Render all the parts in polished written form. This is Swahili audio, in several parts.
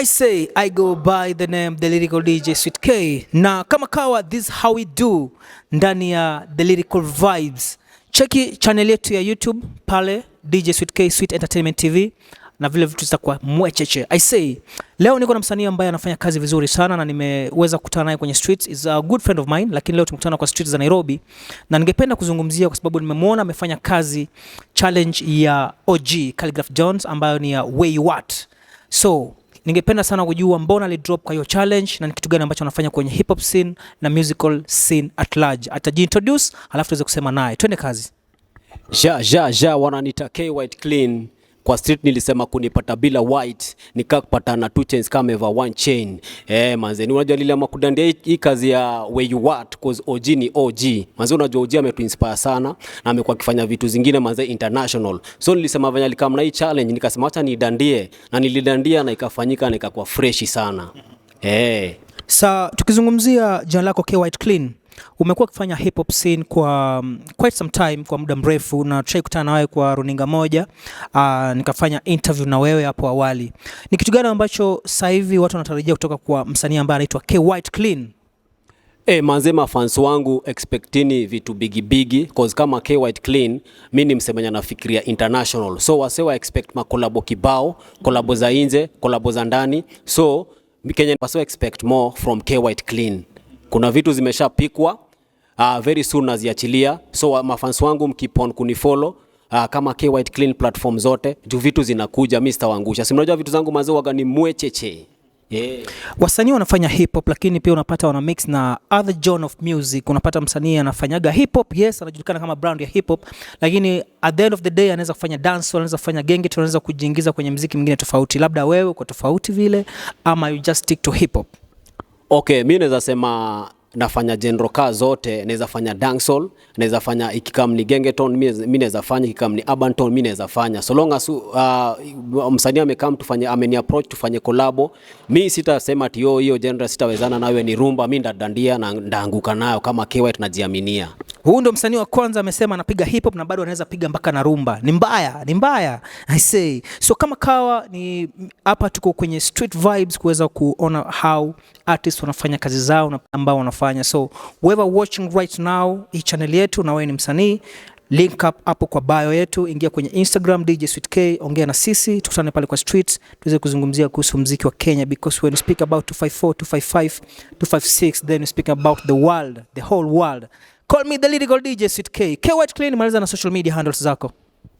I say I go by the name The Lyrical DJ Sweet K. Na kama kawa, this is how we do ndani ya The Lyrical Vibes. Cheki channel yetu ya YouTube pale DJ Sweet K Sweet Entertainment TV na vile vitu zitakuwa mwecheche. I say leo niko na msanii ambaye anafanya kazi vizuri sana na nimeweza kukutana naye kwenye streets. Is a good friend of mine, lakini leo tumekutana kwa streets za Nairobi na ningependa kuzungumzia kwa sababu nimemwona amefanya kazi challenge ya OG Khaligraph Jones ambayo ni ya Where You At. So ningependa sana kujua mbona ali drop kwa hiyo challenge na ni kitu gani ambacho anafanya kwenye hip hop scene na musical scene at large. Atajiintroduce alafu tuweze kusema naye. Twende kazi. Wananita K White Clean. Kwa street nilisema kunipata bila white nikakupata na two chains kama ever one chain. Manze ni unajua lile makudandia hii kazi ya Where You At cause OG ni OG. Manze unajua OG ametuinspire sana na amekuwa akifanya vitu zingine manze international. So nilisema vanya likamna hii challenge nikasema acha nidandie na nilidandia na ikafanyika na ikakuwa fresh sana. Sa tukizungumzia jina lako K White Clean, umekuwa ukifanya hip hop scene kwa quite some time, kwa muda mrefu, na try kutana na wewe kwa runinga moja. Nikafanya interview na wewe hapo awali. Ni kitu gani ambacho sasa hivi watu wanatarajia kutoka kwa msanii ambaye anaitwa K White Clean? Manze mafans wangu expectini vitu bigi cause kama K White Clean mimi ni msemenya nafikiria international. So wasewa expect makolabo kibao, kolabo za nje, kolabo za ndani. So Kenya wasewa expect more from K White Clean. Kuna vitu zimeshapikwa very soon naziachilia. So mafans wangu mkipon kunifollow kama K White Clean platform zote, juu vitu zinakuja mimi sitawaangusha. Si mnajua vitu zangu mazao waga ni mwecheche. Wasanii wanafanya hip hop lakini pia unapata wana mix na other genre of music. Unapata msanii anafanyaga hip hop, yes, anajulikana kama brand ya hip hop, lakini at the end of the day anaweza kufanya dance, anaweza kufanya genge, anaweza kujiingiza kwenye muziki mwingine tofauti. Labda wewe uko tofauti vile ama you just stick to hip hop? Okay, mimi naweza sema nafanya genre ka zote. Naweza fanya dancehall, naweza fanya ikikam ni gengeton, mimi naweza fanya ikikam ni urban tone, mimi naweza fanya. So long as msanii amekam tufanye, ameni approach tufanye collabo, mimi sitasema ati hiyo genre sitawezana nawe, ni rumba mimi ndadandia na ndaanguka nayo kama K White najiaminia. Huu ndo msanii wa kwanza amesema anapiga hip hop na bado anaweza piga mpaka na rumba. Ni mbaya. I say. So kama kawa ni hapa tuko kwenye street vibes kuweza kuona how artists wanafanya kazi zao na ambao wanafanya. So whoever watching right now hii channel yetu na wewe ni msanii, link up hapo kwa bio yetu, ingia kwenye Instagram DJ Sweet K, ongea na sisi, tukutane pale kwa streets tuweze kuzungumzia kuhusu muziki wa Kenya, because when you speak about 254, 255, 256, then you speak about the world, the whole world. Call me the lyrical DJ Sweet K. K White Clean, maliza na social media handles zako.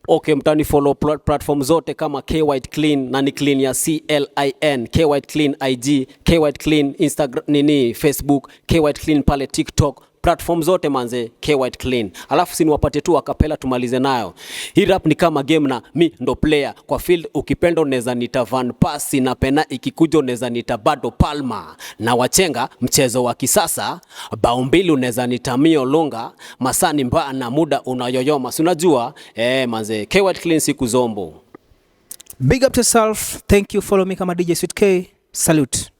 Okay, mtani follow platform zote kama K White Clean, na ni clean ya CLIN. K White Clean IG, K White Clean Instagram, Facebook, K White Clean pale TikTok. Platform zote manze K White Clean. Alafu si niwapate tu akapela tumalize nayo. Hii rap ni kama game na mi ndo player. Kwa field ukipenda unaweza nita Van Persie, na pena ikikuja unaweza nita bado Palma. Na wachenga mchezo wa kisasa, bao mbili unaweza nita Mio Lunga, masani mbaya na muda unayoyoma. Si unajua manze K White Clean siku zombo. Big up to yourself. Thank you. Follow me kama DJ Sweet K. Salute.